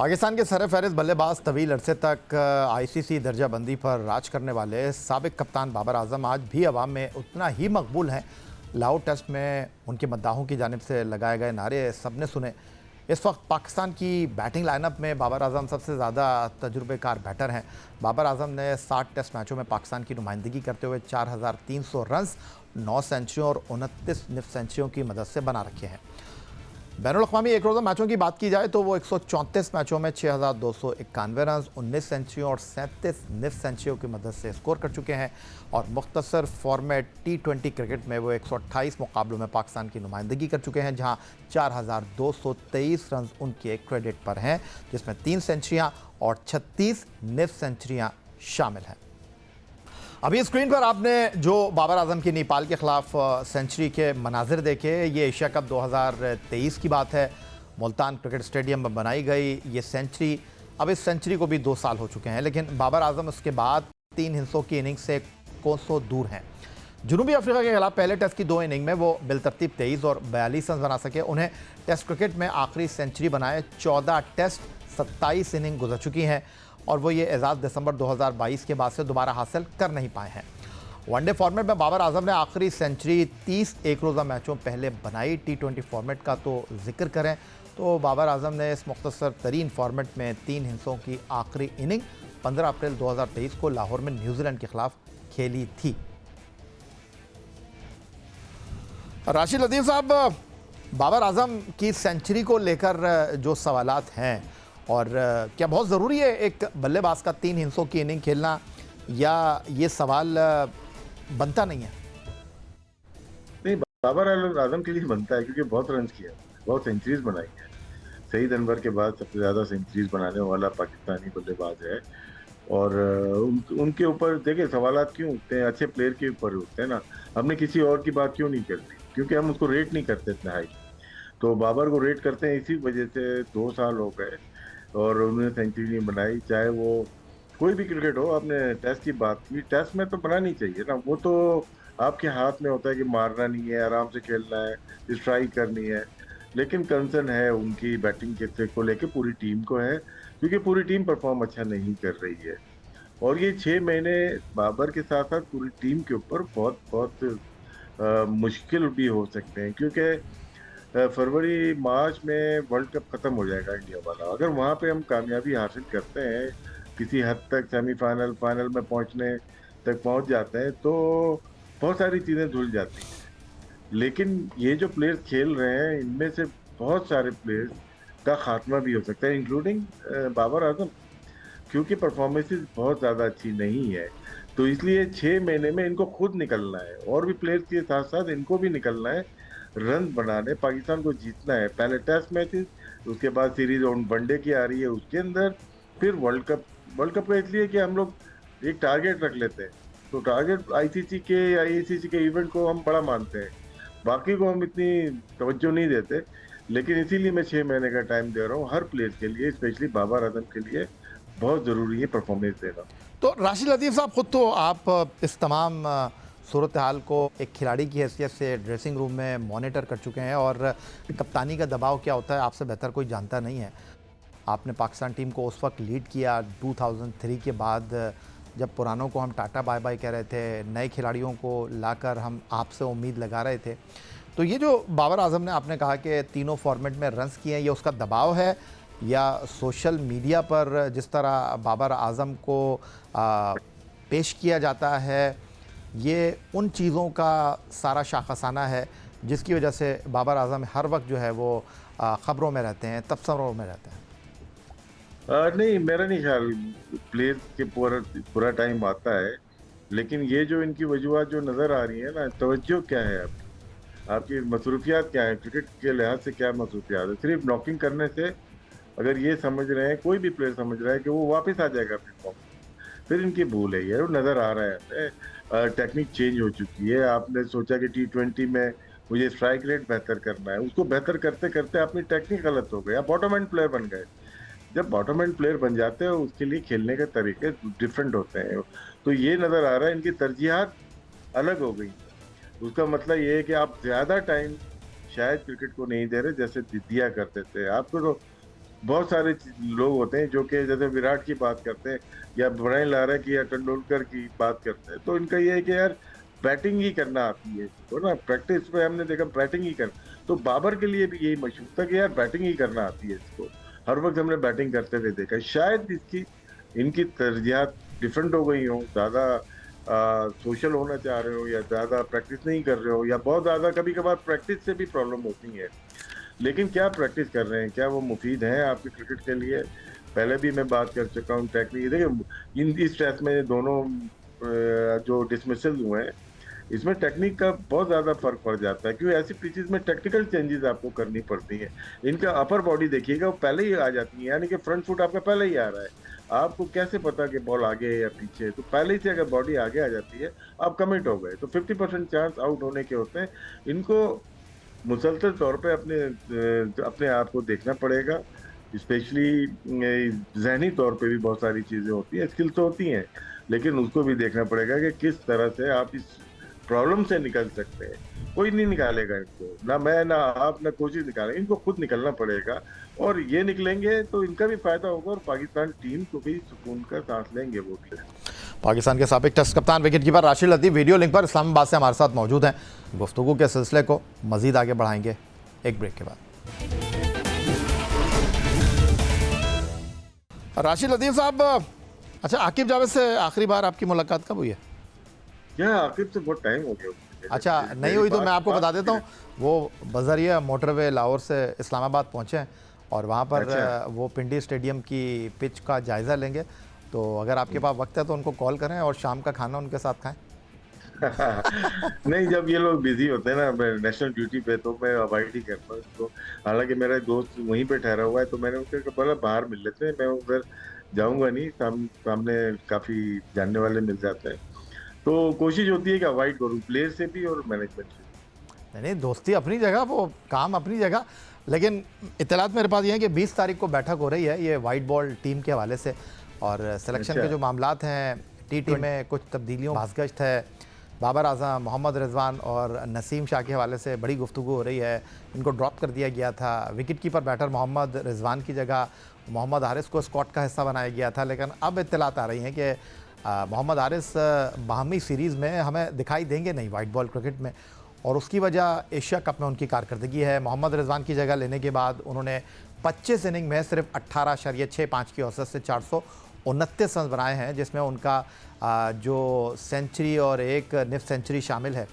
पाकिस्तान के सरफहरिस्त बल्लेबाज तवील अरसे तक आईसीसी दर्जाबंदी पर राज करने वाले साबिक कप्तान बाबर आजम आज भी अवाम में उतना ही मकबूल हैं। लाहौर टेस्ट में उनके मद्दाहों की जानिब से लगाए गए नारे सबने सुने। इस वक्त पाकिस्तान की बैटिंग लाइनअप में बाबर आजम सबसे ज़्यादा तजुर्बेकार बैटर हैं। बाबर आजम ने 60 टेस्ट मैचों में पाकिस्तान की नुमाइंदगी करते हुए 4300 रन, 9 सेंचुरियों और 29 निफ सेंचुरियों की मदद से बना रखे हैं। बैनुल-अक़वामी एक रोज़ा मैचों की बात की जाए तो वो 134 मैचों में 6291 रन, 19 सेंचुरियों और 37 निफ सेंचुरियों की मदद से स्कोर कर चुके हैं। और मुख्तसर फॉर्मेट T20 क्रिकेट में वो 128 मुकाबलों में पाकिस्तान की नुमाइंदगी कर चुके हैं, जहां 4223 रन उनके क्रेडिट पर हैं, जिसमें 3 सेंचुरियाँ और 36 निफ सेंचुरियाँ शामिल हैं। अभी स्क्रीन पर आपने जो बाबर आजम की नेपाल के ख़िलाफ़ सेंचुरी के मनाजिर देखे, ये एशिया कप 2023 की बात है। मुल्तान क्रिकेट स्टेडियम में बनाई गई ये सेंचुरी, अब इस सेंचुरी को भी 2 साल हो चुके हैं, लेकिन बाबर आजम उसके बाद 3 हिस्सों की इनिंग से कोसों दूर हैं। जनूबी अफ्रीका के खिलाफ पहले टेस्ट की 2 इनिंग में वो बिलतरतीब 23 और 42 रन बना सके। उन्हें टेस्ट क्रिकेट में आखिरी सेंचुरी बनाए 14 टेस्ट 27 इनिंग गुजर चुकी हैं और वो ये एजाज़ दिसंबर 2022 के बाद से दोबारा हासिल कर नहीं पाए हैं। वनडे फॉर्मेट में बाबर आजम ने आखिरी सेंचुरी 30 एक रोज़ा मैचों पहले बनाई। T20 फॉर्मेट का तो जिक्र करें तो बाबर आजम ने इस मुख्तसर तरीन फॉर्मेट में 3 हिस्सों की आखिरी इनिंग 15 अप्रैल 2023 को लाहौर में न्यूजीलैंड के खिलाफ खेली थी। राशिद लतीफ़ साहब, बाबर आजम की सेंचुरी को लेकर जो सवालात हैं, और क्या बहुत ज़रूरी है एक बल्लेबाज का 3 हिस्सों की इनिंग खेलना, या ये सवाल बनता नहीं है? बाबर आजम के लिए बनता है क्योंकि बहुत रन किया, बहुत सेंचुरीज बनाई है। सईद अनवर के बाद सबसे ज़्यादा सेंचुरीज बनाने वाला पाकिस्तानी बल्लेबाज है। और उनके ऊपर देखिए सवालात क्यों उठते हैं, अच्छे प्लेयर के ऊपर उठते हैं ना। हमने किसी और की बात क्यों नहीं करती, क्योंकि हम उसको रेट नहीं करते इतना हाई। तो बाबर को रेट करते हैं इसी वजह से 2 साल हो गए और उन्होंने सेंचुरी नहीं बनाई। चाहे वो कोई भी क्रिकेट हो, आपने टेस्ट की बात की, टेस्ट में तो बनानी चाहिए ना। वो तो आपके हाथ में होता है कि मारना नहीं है, आराम से खेलना है, स्ट्राइक करनी है। लेकिन कंसर्न है उनकी बैटिंग के को लेके पूरी टीम को है, क्योंकि पूरी टीम परफॉर्म अच्छा नहीं कर रही है। और ये 6 महीने बाबर के साथ साथ पूरी टीम के ऊपर बहुत बहुत मुश्किल भी हो सकते हैं, क्योंकि फरवरी मार्च में वर्ल्ड कप खत्म हो जाएगा इंडिया वाला। अगर वहाँ पे हम कामयाबी हासिल करते हैं, किसी हद तक सेमीफाइनल फाइनल में पहुँचने तक पहुँच जाते हैं, तो बहुत सारी चीज़ें धुल जाती हैं। लेकिन ये जो प्लेयर्स खेल रहे हैं, इनमें से बहुत सारे प्लेयर्स का खात्मा भी हो सकता है, इंक्लूडिंग बाबर आजम, क्योंकि परफॉर्मेंसेस बहुत ज़्यादा अच्छी नहीं है। तो इसलिए 6 महीने में इनको खुद निकलना है, और भी प्लेयर्स के साथ साथ इनको भी निकलना है, रन बनाने, पाकिस्तान को जीतना है। पहले टेस्ट मैचेस, उसके बाद सीरीज ऑन वनडे की आ रही है, उसके अंदर फिर वर्ल्ड कप। वर्ल्ड कप का इसलिए कि हम लोग एक टारगेट रख लेते हैं, तो टारगेट आईसीसी के इवेंट को हम बड़ा मानते हैं, बाकी को हम इतनी तवज्जो नहीं देते। लेकिन इसीलिए मैं 6 महीने का टाइम दे रहा हूँ हर प्लेयर के लिए, स्पेशली बाबर आजम के लिए बहुत ज़रूरी है परफॉर्मेंस देना। तो राशिद लतीफ़ साहब, खुद तो आप इस तमाम सूरत हाल को एक खिलाड़ी की हैसियत से ड्रेसिंग रूम में मॉनिटर कर चुके हैं, और कप्तानी का दबाव क्या होता है आपसे बेहतर कोई जानता नहीं है। आपने पाकिस्तान टीम को उस वक्त लीड किया 2003 के बाद, जब पुरानों को हम टाटा बाय बाय कह रहे थे, नए खिलाड़ियों को लाकर हम आपसे उम्मीद लगा रहे थे। तो ये जो बाबर आजम ने, आपने कहा कि तीनों फॉर्मेट में रन्स किए हैं, ये उसका दबाव है, या सोशल मीडिया पर जिस तरह बाबर आजम को पेश किया जाता है, ये उन चीज़ों का सारा शाखसाना है जिसकी वजह से बाबर आजम हर वक्त जो है वो ख़बरों में रहते हैं, तबसरों में रहते हैं? नहीं, मेरा नहीं ख्याल प्लेयर के पूरा टाइम आता है। लेकिन ये जो इनकी वजूहत जो नज़र आ रही है ना, तवज्जो क्या है आपकी मसरूफियात क्या है, क्रिकेट के लिहाज से क्या मसरूफियात है? सिर्फ नॉकिंग करने से अगर ये समझ रहे हैं, कोई भी प्लेयर समझ रहा है कि वो वापस आ जाएगा अपनी फॉर्म, फिर इनकी भूल है। ये नज़र आ रहा है टेक्निक चेंज हो चुकी है। आपने सोचा कि T20 में मुझे स्ट्राइक रेट बेहतर करना है, उसको बेहतर करते करते अपनी टेक्निक गलत हो गई, आप बॉटम एंड प्लेयर बन गए। जब बॉटम एंड प्लेयर बन जाते हैं, उसके लिए खेलने के तरीके डिफरेंट होते हैं। तो ये नज़र आ रहा है इनकी तरजीहात अलग हो गई। उसका मतलब ये है कि आप ज़्यादा टाइम शायद क्रिकेट को नहीं दे रहे जैसे दिया करते थे। आपको तो बहुत सारे लोग होते हैं जो कि जैसे विराट की बात करते हैं या ब्रायन लारा की या तेंदुलकर की बात करते हैं, तो इनका ये है कि यार बैटिंग ही करना आती है इसको ना, प्रैक्टिस में हमने देखा बैटिंग ही कर। तो बाबर के लिए भी यही मशहूर था कि यार बैटिंग ही करना आती है इसको, हर वक्त हमने बैटिंग करते हुए देखा। शायद इसकी इनकी तरजीहात डिफरेंट हो गई हो, ज्यादा सोशल होना चाह रहे हो या ज्यादा प्रैक्टिस नहीं कर रहे हो, या बहुत ज्यादा कभी कभार प्रैक्टिस से भी प्रॉब्लम होती है। लेकिन क्या प्रैक्टिस कर रहे हैं, क्या वो मुफीद हैं आपके क्रिकेट के लिए? पहले भी मैं बात कर चुका हूँ टेक्निक, देखिए इस टेस्ट में दोनों जो डिसमिसल हुए हैं, इसमें टेक्निक का बहुत ज्यादा फर्क पड़ जाता है, क्योंकि ऐसी पिचेस में टेक्निकल चेंजेस आपको करनी पड़ती हैं। इनका अपर बॉडी देखिएगा वो पहले ही आ जाती है, यानी कि फ्रंट फुट आपका पहले ही आ रहा है। आपको कैसे पता कि बॉल आगे है या पीछे? तो पहले से अगर बॉडी आगे आ जाती है, आप कमिट हो गए, तो 50% चांस आउट होने के होते हैं। इनको मुसलसल तौर पे अपने आप को देखना पड़ेगा, स्पेशली जहनी तौर पे भी बहुत सारी चीजें होती हैं, स्किल तो होती हैं, लेकिन उसको भी देखना पड़ेगा कि किस तरह से आप इस प्रॉब्लम से निकल सकते हैं। कोई नहीं निकालेगा इनको, ना मैं ना आप ना कोशिश निकालेंगे, इनको खुद निकलना पड़ेगा। और ये निकलेंगे तो इनका भी फायदा होगा और पाकिस्तान टीम को भी सुकून का सांस लेंगे वो भी। पाकिस्तान के साबिक टेस्ट कप्तान विकेट कीपर राशिद लतीफ़ वीडियो लिंक पर इस्लामाबाद से हमारे साथ मौजूद हैं। गुफ्तगू के सिलसिले को मजीद आगे बढ़ाएंगे एक ब्रेक के बाद। राशिद लतीफ़ साहब, अच्छा आकिब जावेद से आखिरी बार आपकी मुलाकात कब हुई है? क्या आकिब से बहुत टाइम हो गया। अच्छा नहीं हुई तो मैं आपको बता देता हूँ, वो बज़रिया मोटरवे लाहौर से इस्लामाबाद पहुँचे हैं और वहाँ पर वो पिंडी स्टेडियम की पिच का जायज़ा लेंगे। तो अगर आपके पास वक्त है तो उनको कॉल करें और शाम का खाना उनके साथ खाएं। नहीं, जब ये लोग बिजी होते हैं ना, मैं नेशनल ड्यूटी पे, तो मैं अवॉइड ही करता हूँ इसको। हालांकि मेरा दोस्त वहीं पे ठहरा हुआ है, तो मैंने उनसे बोला बाहर मिल लेते हैं, मैं उधर जाऊंगा नहीं, सामने काफी जानने वाले मिल जाते हैं। तो कोशिश होती है कि अवॉइड करूँ, प्लेयर से भी और मैनेजमेंट से। नहीं, दोस्ती अपनी जगह, वो काम अपनी जगह, लेकिन इत्तलात मेरे पास ये है कि 20 तारीख को बैठक हो रही है ये वाइट बॉल टीम के हवाले से, और सिलेक्शन के जो मामलात हैं, टी में कुछ तब्दीलियों भासगश्त है, बाबर आजम, मोहम्मद रिजवान और नसीम शाह के हवाले से बड़ी गुफ्तगू हो रही है। इनको ड्रॉप कर दिया गया था, wicket keeper batter Mohammad Rizwan की जगह मोहम्मद हारिस को स्क्वाड का हिस्सा बनाया गया था, लेकिन अब इत्तलात आ रही हैं कि मोहम्मद हारिस बाहमी सीरीज़ में हमें दिखाई देंगे नहीं वाइट बॉल क्रिकेट में, और उसकी वजह एशिया कप में उनकी कारकर्दगी है। मोहम्मद रिजवान की जगह लेने के बाद उन्होंने 25 इनिंग में सिर्फ 18.65 की औसत से 429 रन बनाए हैं, जिसमें उनका जो सेंचुरी और एक निफ सेंचुरी शामिल है।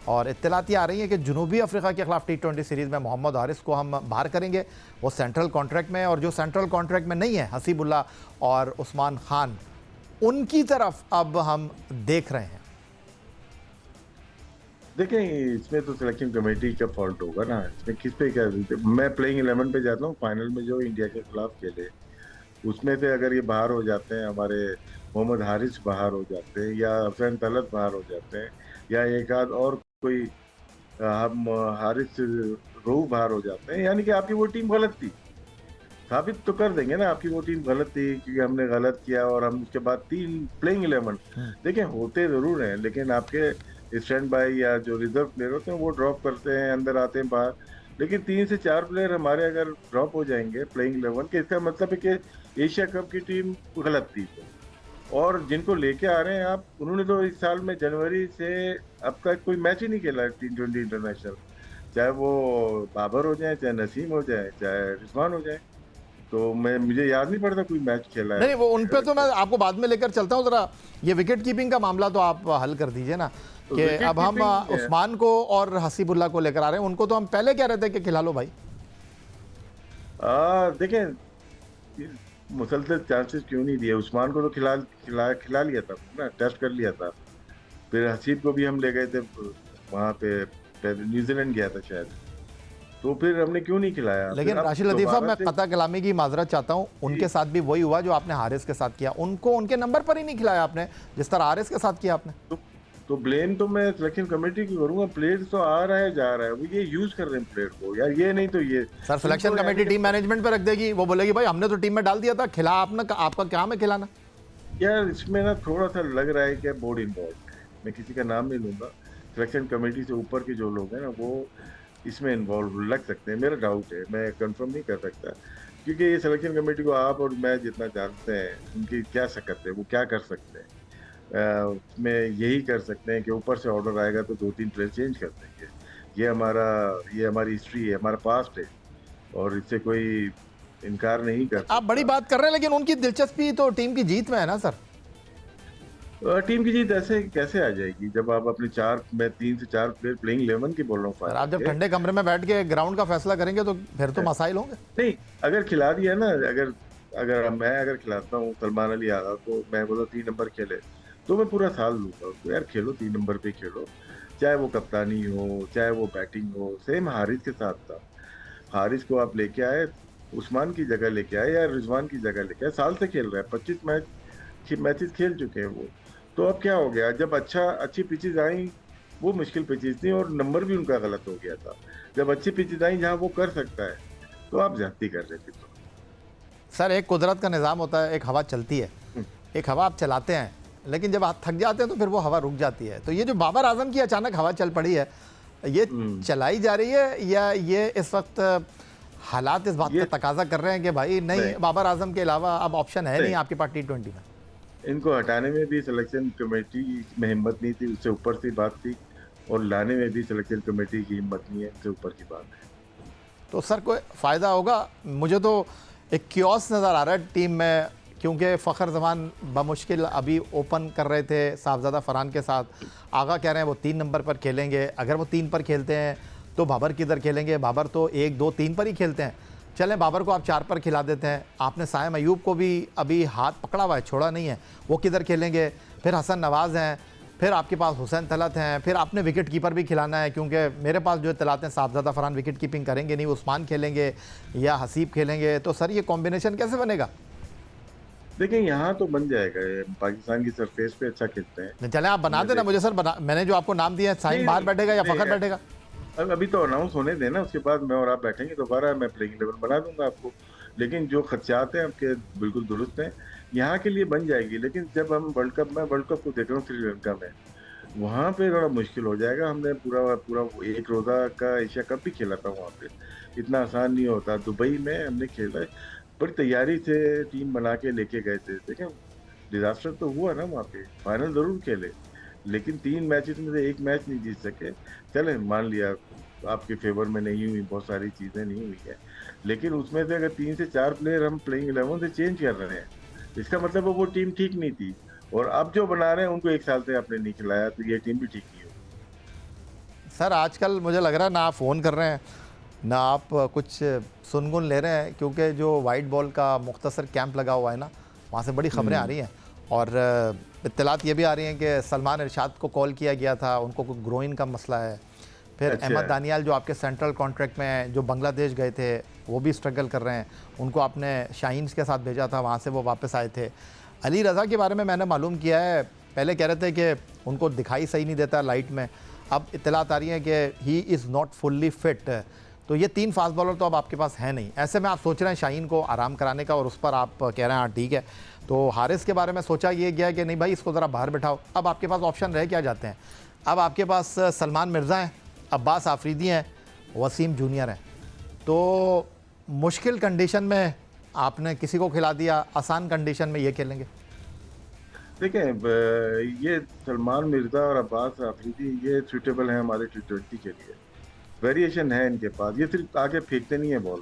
और इत्तलाती आ रही है कि जनूबी अफ्रीका के खिलाफ T20 सीरीज़ में मोहम्मद हारिस को हम बाहर करेंगे, वो सेंट्रल कॉन्ट्रैक्ट में, और जो सेंट्रल कॉन्ट्रैक्ट में नहीं है हसीबुल्ला और उस्मान खान, उनकी तरफ अब हम देख रहे हैं। देखें, इसमें तो सिलेक्शन कमेटी का फॉल्ट होगा ना, इसमें किस पे क्या? मैं प्लेइंग 11 पे जाता हूँ, फाइनल में जो इंडिया के खिलाफ खेले उसमें से अगर ये बाहर हो जाते हैं, हमारे मोहम्मद हारिस बाहर हो जाते हैं या हुसैन तलत बाहर हो जाते हैं या एक आध और कोई हम हारिस रूह बाहर हो जाते हैं, यानी कि आपकी वो टीम गलत थी। साबित तो कर देंगे ना आपकी वो टीम गलत थी, क्योंकि हमने गलत किया और हम उसके बाद 3 प्लेइंग 11 देखें होते जरूर हैं, लेकिन आपके स्टैंड बाय या जो रिजर्व प्लेयर होते हैं वो ड्रॉप करते हैं, अंदर आते हैं बाहर। लेकिन 3 से 4 प्लेयर हमारे अगर ड्रॉप हो जाएंगे प्लेइंग 11 के, इसका मतलब है कि एशिया कप की टीम गलत थी। और जिनको लेके आ रहे हैं आप, उन्होंने तो इस साल में जनवरी से अब तक कोई मैच ही नहीं खेला है T20 इंटरनेशनल, चाहे वो बाबर हो जाए, चाहे नसीम हो जाए, चाहे रिजवान हो जाए। तो मुझे याद नहीं पड़ता कोई मैच खेला है। नहीं, वो उन पे तो मैं आपको बाद में लेकर चलता हूँ। जरा ये विकेट कीपिंग का मामला तो आप हल कर दीजिए ना, कि अब हम उस्मान को और हसीबुल्ला को लेकर आ रहे हैं, उनको तो हम पहले कह रहे थे कि खिला लो भाई। देखें, मुसलसल चांसेस क्यों नहीं दिए? उस्मान को तो खिला लिया था ना, टेस्ट कर लिया था। फिर हसीब को भी हम ले गए थे वहाँ पे, न्यूजीलैंड गया था शायद, तो फिर हमने क्यों नहीं खिलाया? लेकिन राशिद लतीफ़ साहब, मैं कता कलामी की माजरत चाहता हूँ, उनके साथ भी वही हुआ जो आपने हारिस के साथ किया, उनको उनके नंबर पर ही नहीं खिलाया आपने जिस तरह हारिस के साथ किया आपने। तो ब्लेम तो मैं सिलेक्शन कमेटी की करूंगा। प्लेयर तो आ रहा है जा रहा है, वो ये यूज कर रहे हैं प्लेयर को यार, ये नहीं तो ये sir selection committee team management पे रख देगी, वो बोलेगी भाई हमने तो टीम में डाल दिया था, खिला आपने, आपका क्या है खिलाना। यार इसमें ना थोड़ा सा लग रहा है कि बोर्ड इन्वॉल्व है, मैं किसी का नाम नहीं लूंगा, सिलेक्शन कमेटी से ऊपर के जो लोग हैं ना वो इसमें इन्वॉल्व लग सकते हैं, मेरा डाउट है, मैं कंफर्म नहीं कर सकता। क्योंकि ये सिलेक्शन कमेटी को आप और मैं जितना जानते हैं, उनकी क्या सकत है, वो क्या कर सकते हैं। उसमें यही कर सकते हैं कि ऊपर से ऑर्डर आएगा तो 2-3 प्लेयर चेंज कर देंगे। ये हमारी हिस्ट्री है, हमारा पास्ट है, और इससे कोई इनकार नहीं कर आप बड़ी सकता। बात कर रहे हैं, लेकिन उनकी दिलचस्पी तो टीम की जीत में है ना सर। टीम की जीत ऐसे कैसे आ जाएगी जब आप अपने 3 से 4 प्लेयर प्लेइंग 11 की बोल रहा हूँ सर आप जब फाइनल ठंडे कमरे में बैठ के ग्राउंड का फैसला करेंगे तो फिर तो के। मसाइल होंगे। नहीं, अगर खिला दिया ना, अगर खिलाता हूँ सलमान अली आगा को, मैं बोला 3 नंबर खेले, तो मैं पूरा साल लूंगा उसको, यार खेलो 3 नंबर पे खेलो, चाहे वो कप्तानी हो, चाहे वो बैटिंग हो। सेम हारिस के साथ था। हारिस को आप लेके आए, उस्मान की जगह लेके आए या रिजवान की जगह लेके आए, साल से खेल रहा है, 25 मैचेस खेल चुके हैं वो। तो अब क्या हो गया, जब अच्छी पिचेज आई, वो मुश्किल पिचेज थी और नंबर भी उनका गलत हो गया था। जब अच्छी पिचेज आई जहाँ वो कर सकता है, तो आप ज्यादती कर रहे थे। सर एक कुदरत का निज़ाम होता है, एक हवा चलती है, एक हवा आप चलाते हैं, लेकिन जब आप थक जाते हैं तो फिर वो हवा रुक जाती है। तो ये जो बाबर आजम की अचानक हवा चल पड़ी है, ये चलाई जा रही है या ये इस वक्त हालात इस बात का तकाजा कर रहे हैं कि भाई नहीं, बाबर आजम के अलावा अब ऑप्शन है नहीं आपके पास T20 में? इनको हटाने में भी सिलेक्शन कमेटी में हिम्मत नहीं थी, उससे ऊपर की बात थी, और लाने में भी सिलेक्शन कमेटी की हिम्मत नहीं है, उससे ऊपर की बात है। तो सर कोई फ़ायदा होगा? मुझे तो एक क्योस नज़र आ रहा है टीम में, क्योंकि फ़खर जमान बमुश्किल अभी ओपन कर रहे थे साहबजादा फरहान के साथ। आगा कह रहे हैं वो 3 नंबर पर खेलेंगे। अगर वो 3 पर खेलते हैं तो बाबर किधर खेलेंगे? बाबर तो 1, 2, 3 पर ही खेलते हैं। चलें बाबर को आप 4 पर खिला देते हैं। आपने साइम अयूब को भी अभी हाथ पकड़ा हुआ है, छोड़ा नहीं है, वो किधर खेलेंगे? फिर हसन नवाज़ हैं, फिर आपके पास हुसैन तलत हैं, फिर आपने विकेट कीपर भी खिलाना है, क्योंकि मेरे पास जो इत्तलात हैं साहबजादा फरहान विकेट कीपिंग करेंगे नहीं, उस्मान खेलेंगे या हसीब खेलेंगे। तो सर ये कॉम्बिनेशन कैसे बनेगा? देखिए यहाँ तो बन जाएगा, ये पाकिस्तान की सरफेस पे अच्छा खेलते हैं। चले आप बना देना मुझे सर, मैंने जो आपको नाम दिया है, साइम बाहर बैठेगा या फ़खर बैठेगा? अभी तो अनाउंस होने देना, उसके बाद मैं और आप बैठेंगे दोबारा, मैं प्लेइंग 11 बना दूंगा आपको। लेकिन जो खदशात हैं आपके बिल्कुल दुरुस्त हैं, यहाँ के लिए बन जाएगी। लेकिन जब हम वर्ल्ड कप को देख रहा हूँ श्रीलंका में, वहाँ पे थोड़ा मुश्किल हो जाएगा। हमने पूरा एक रोज़ा का एशिया कप भी खेला था वहाँ पे, इतना आसान नहीं होता। दुबई में हमने खेला, बड़ी तैयारी से टीम बना के लेके गए थे। देखें डिजास्टर तो हुआ ना वहाँ पे, फाइनल जरूर खेले, लेकिन 3 मैचेस में से 1 मैच नहीं जीत सके। चले मान लिया आपके फेवर में नहीं हुई, बहुत सारी चीज़ें नहीं हुई है, लेकिन उसमें से अगर 3 से 4 प्लेयर हम प्लेइंग 11 से चेंज कर रहे हैं, इसका मतलब वो टीम ठीक नहीं थी। और अब जो बना रहे हैं उनको 1 साल से आपने नहीं खिलाया, तो ये टीम भी ठीक नहीं होगी। सर आजकल मुझे लग रहा है ना आप फ़ोन कर रहे हैं ना आप कुछ सुनगुन ले रहे हैं, क्योंकि जो वाइट बॉल का मुख्तसर कैंप लगा हुआ है ना, वहाँ से बड़ी ख़बरें आ रही हैं। और इत्तलात ये भी आ रही हैं कि सलमान इरशाद को कॉल किया गया था, उनको कोई ग्रोइन का मसला है। फिर अहमद दानियाल जो आपके सेंट्रल कॉन्ट्रैक्ट में हैं, जो बांग्लादेश गए थे, वो भी स्ट्रगल कर रहे हैं। उनको आपने शाहीन्स के साथ भेजा था, वहाँ से वो वापस आए थे। अली रज़ा के बारे में मैंने मालूम किया है, पहले कह रहे थे कि उनको दिखाई सही नहीं देता लाइट में, अब इत्तलात आ रही हैं कि he is not fully fit. तो ये 3 फास्ट बॉलर तो अब आपके पास है नहीं। ऐसे में आप सोच रहे हैं शाहीन को आराम कराने का, और उस पर आप कह रहे हैं हाँ ठीक है। तो हारिस के बारे में सोचा ये गया कि नहीं भाई इसको ज़रा बाहर बैठाओ। अब आपके पास ऑप्शन रह क्या जाते हैं? अब आपके पास सलमान मिर्ज़ा हैं, अब्बास आफरीदी हैं, वसीम जूनियर हैं। तो मुश्किल कंडीशन में आपने किसी को खिला दिया, आसान कंडीशन में ये खेलेंगे। देखें ये सलमान मिर्ज़ा और अब्बास आफरीदी ये सूटेबल हैं हमारे T20 के लिए। वेरिएशन है इनके पास, ये सिर्फ आगे फेंकते नहीं है बॉल,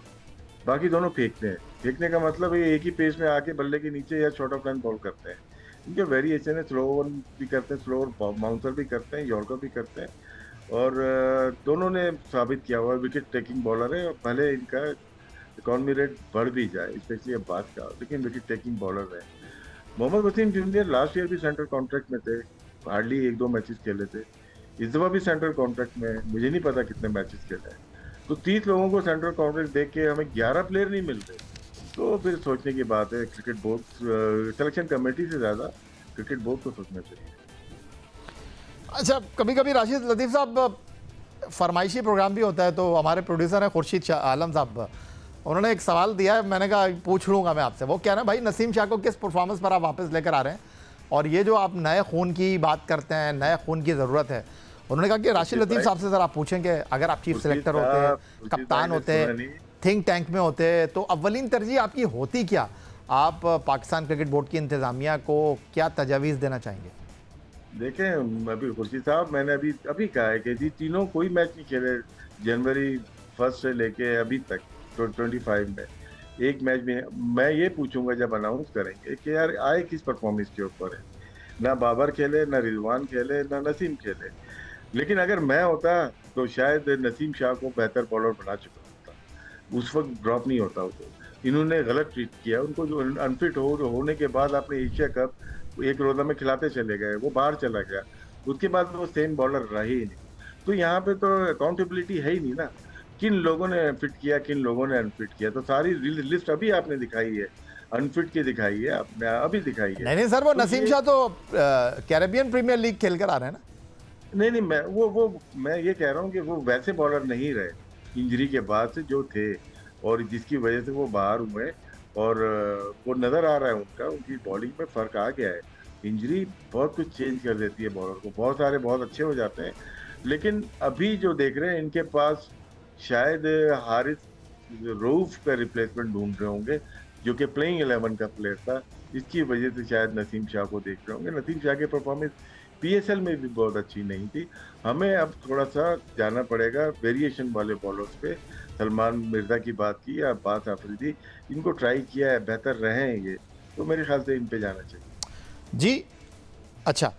बाकी दोनों फेंकते हैं। फेंकने का मतलब ये एक ही पेस में आके बल्ले के नीचे या शॉर्ट ऑफ लाइन बॉल करते हैं। इनके वेरिएशन है, स्लो ओवर भी करते हैं, स्लो बाउंसर भी करते हैं, यॉर्कर भी करते हैं, और दोनों ने साबित किया हुआ विकेट टेकिंग बॉलर है। भले इनका इकॉनमी रेट बढ़ भी जाए, स्पेशली अब्बास का, लेकिन विकेट टेकिंग बॉलर है। Mohammad Wasim junior last year भी सेंट्रल कॉन्ट्रैक्ट में थे, हार्डली 1-2 मैचेस खेले थे। इस दफा भी सेंट्रल कॉन्ट्रैक्ट में, मुझे नहीं पता कितने मैचेस खेले हैं। तो 30 लोगों को सेंट्रल कॉन्ट्रैक्ट देख के हमें 11 प्लेयर नहीं मिल रहे, तो फिर सोचने की बात है। क्रिकेट बोर्ड सिलेक्शन कमेटी से ज़्यादा क्रिकेट बोर्ड को सोचना चाहिए। अच्छा, कभी कभी राशिद लतीफ़ साहब फरमाइशी प्रोग्राम भी होता है, तो हमारे प्रोड्यूसर हैं खुर्शीद आलम साहब, उन्होंने एक सवाल दिया है, मैंने कहा पूछ लूँगा मैं आपसे। वो कह रहे हैं भाई नसीम शाह को किस परफॉर्मेंस पर आप वापस लेकर आ रहे हैं, और ये जो आप नए खून की बात करते हैं, नए खून की ज़रूरत है। उन्होंने कहा कि राशिद लतीफ़ साहब से ज़रा आप पूछें कि अगर आप चीफ सेलेक्टर होते, कप्तान होते, थिंक टैंक में होते, तो अव्वलीन तरजीह आपकी होती क्या? आप पाकिस्तान क्रिकेट बोर्ड की इंतज़ामिया को क्या तजावीज़ देना चाहेंगे? देखें, अभी खुर्शीद साहब, मैंने अभी अभी कहा है कि जी तीनों कोई मैच नहीं खेले जनवरी 1 से लेके अभी तक 25 में, एक मैच में। मैं ये पूछूंगा जब अनाउंस करेंगे कि यार आए किस परफॉर्मेंस के ऊपर है। ना बाबर खेले, ना रिजवान खेले, ना नसीम खेले। लेकिन अगर मैं होता तो शायद नसीम शाह को बेहतर बॉलर बना चुका होता, उस वक्त ड्रॉप नहीं होता उसको। इन्होंने गलत ट्रीट किया उनको, जो अनफिट होने के बाद आपने एशिया कप एक रोजा में खिलाते चले गए, वो बाहर चला गया, उसके बाद वो सेम बॉलर रहे ही नहीं। तो यहाँ पे तो अकाउंटेबिलिटी है ही नहीं ना, किन लोगों ने फिट किया, किन लोगों ने अनफिट किया। तो सारी लिस्ट अभी आपने दिखाई है, अनफिट की दिखाई है आपने, अभी दिखाई है। नहीं नहीं सर, वो तो नसीम शाह तो कैरेबियन प्रीमियर लीग खेल कर आ रहे हैं ना। नहीं, मैं ये कह रहा हूँ कि वो वैसे बॉलर नहीं रहे इंजरी के बाद से जो थे, और जिसकी वजह से वो बाहर हुए। और वो नजर आ रहा है उनकी बॉलिंग में फर्क आ गया है। इंजरी बहुत कुछ चेंज कर देती है बॉलर को, बहुत सारे बहुत अच्छे हो जाते हैं। लेकिन अभी जो देख रहे हैं इनके पास, शायद हारिस रऊफ का रिप्लेसमेंट ढूंढ रहे होंगे, जो कि प्लेइंग 11 का प्लेयर था। इसकी वजह से शायद नसीम शाह को देख रहे होंगे। नसीम शाह की परफॉर्मेंस पीएसएल में भी बहुत अच्छी नहीं थी। हमें अब थोड़ा सा जाना पड़ेगा वेरिएशन वाले बॉलर्स पे। सलमान मिर्जा की बात की, या अब्बास आफरीदी, इनको ट्राई किया है, बेहतर रहे हैं ये, तो मेरे ख्याल से इन पे जाना चाहिए। जी अच्छा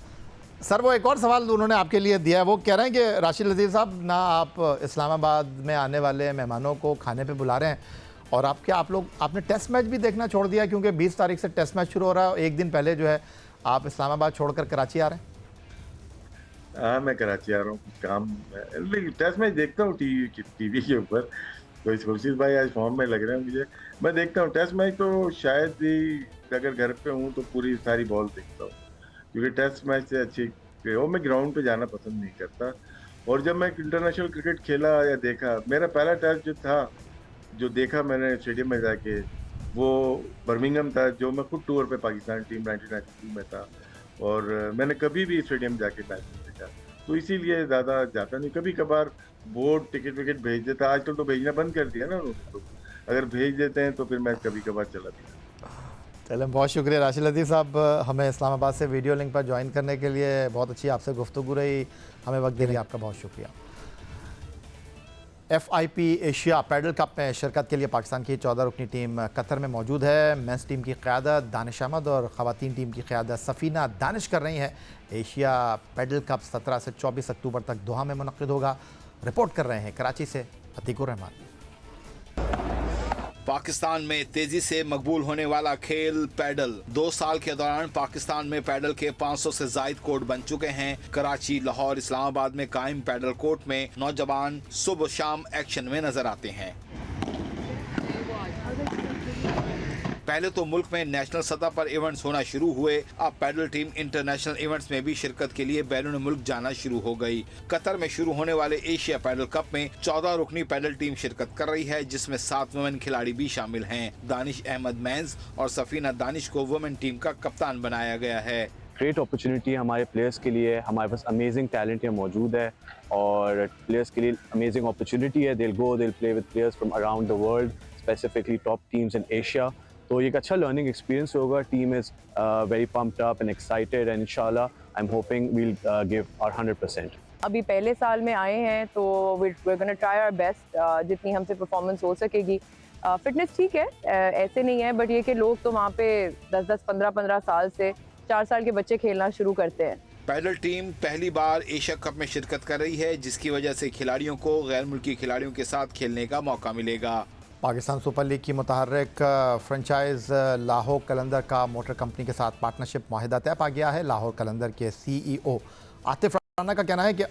सर, वो एक और सवाल उन्होंने आपके लिए दिया है। वो कह रहे हैं कि राशिद लतीफ़ साहब, ना आप इस्लामाबाद में आने वाले मेहमानों को खाने पे बुला रहे हैं, और आपने टेस्ट मैच भी देखना छोड़ दिया, क्योंकि 20 तारीख से टेस्ट मैच शुरू हो रहा है। एक दिन पहले जो है आप इस्लामाबाद छोड़कर कराची आ रहे हैं। हाँ, मैं कराची आ रहा हूँ, कुछ काम है। लेकिन टेस्ट मैच देखता हूँ टीवी के ऊपर। तो इस खुर्शीद भाई आज फॉर्म में लग रहे हैं मुझे, मैं देखता हूँ टेस्ट मैच। तो शायद ही अगर घर पे हूँ तो पूरी सारी बॉल देखता हूँ, क्योंकि टेस्ट मैच से अच्छी वो मैं ग्राउंड पे जाना पसंद नहीं करता। और जब मैं इंटरनेशनल क्रिकेट खेला या देखा, मेरा पहला टेस्ट जो था, जो देखा मैंने स्टेडियम में जाके, वो बर्मिंघम था, जो मैं खुद टूर पे पाकिस्तान टीम 1992 में था। और मैंने कभी भी स्टेडियम जाके मैच नहीं देखा, तो इसीलिए ज़्यादा जाता नहीं। कभी कभार बोर्ड टिकट विकेट भेज देता, आजकल तो भेजना बंद कर दिया ना उन्होंने, तो अगर भेज देते हैं तो फिर मैं कभी कभार चला भी। चलें, बहुत शुक्रिया राशिद लतीफ़ साहब, हमें इस्लामाबाद से वीडियो लिंक पर ज्वाइन करने के लिए। बहुत अच्छी आपसे गुफ्तगू रही, हमें वक्त देने के लिए आपका बहुत शुक्रिया। FIP एशिया पैडल कप में शिरकत के लिए पाकिस्तान की 14 रुकनी टीम कतर में मौजूद है। मेंस टीम की क़यादत दानिश अहमद और ख़वातीन टीम की क़यादत सफ़ीना दानिश कर रही हैं। एशिया पैडल कप 17 से 24 अक्टूबर तक दोहा में मुनक़्क़िद होगा। रिपोर्ट कर रहे हैं कराची से अतीकुर रहमान। पाकिस्तान में तेजी से मकबूल होने वाला खेल पैडल। 2 साल के दौरान पाकिस्तान में पैडल के 500 से जायद कोर्ट बन चुके हैं। कराची, लाहौर, इस्लामाबाद में कायम पैडल कोर्ट में नौजवान सुबह शाम एक्शन में नजर आते हैं। पहले तो मुल्क में नेशनल सतह पर इवेंट्स होना शुरू हुए, अब पैडल टीम इंटरनेशनल इवेंट्स में भी शिरकत के लिए बैरून मुल्क जाना शुरू हो गई। कतर में शुरू होने वाले एशिया पैडल कप में 14 रुकनी पैडल टीम शिरकत कर रही है, जिसमें 7 वुमेन खिलाड़ी भी शामिल हैं। दानिश अहमद मेंस और सफीना दानिश को वुमेन टीम का कप्तान बनाया गया है। ग्रेट अपॉर्चुनिटी हमारे प्लेयर्स के लिए, हमारे पास अमेजिंग टैलेंट यहाँ मौजूद है, और प्लेयर्स के लिए अमेजिंग अपॉर्चुनिटी है। दिल play with players from around the world, specifically top teams in Asia. तो ये एक अच्छा लर्निंग एक्सपीरियंस होगा। Team is very pumped up and excited, and इंशाल्लाह I am hoping we will give our 100%। अभी पहले साल में आए हैं, तो we are gonna try our best, जितनी हमसे परफॉर्मेंस हो सकेगी। फिटनेस ठीक है, ऐसे नहीं है, बट ये कि लोग तो वहाँ पे 10-10, 15-15 साल से 4 साल के बच्चे खेलना शुरू करते हैं। पैडल टीम पहली बार एशिया कप में शिरकत कर रही है, जिसकी वजह से खिलाड़ियों को गैर मुल्की खिलाड़ियों के साथ खेलने का मौका मिलेगा। पाकिस्तान सुपर लीग की मुतहर्रिक फ्रेंचाइज लाहौर कलंदर का मोटर कंपनी के साथ पार्टनरशिप मुआहिदा तय पा गया है। लाहौर कलंदर के CEO आतिफ राना का कहना है कि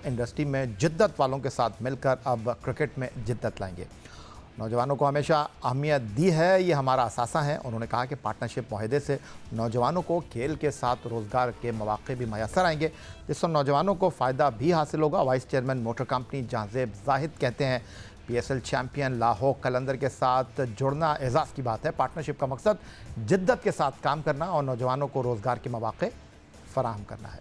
इंडस्ट्री में जिद्दत वालों के साथ मिलकर अब क्रिकेट में जिद्दत लाएंगे। नौजवानों को हमेशा अहमियत दी है, ये हमारा असासा है। उन्होंने कहा कि पार्टनरशिप मुआहिदे से नौजवानों को खेल के साथ रोज़गार के मौके भी मैसर आएंगे, जिससे नौजवानों को फ़ायदा भी हासिल होगा। Vice chairman motor company Jahanzeb Zahid कहते हैं, PSL चैंपियन लाहौर कलंदर के साथ जुड़ना एजाज़ की बात है। पार्टनरशिप का मकसद जिद्दत के साथ काम करना और नौजवानों को रोज़गार के मौके फराहम करना है।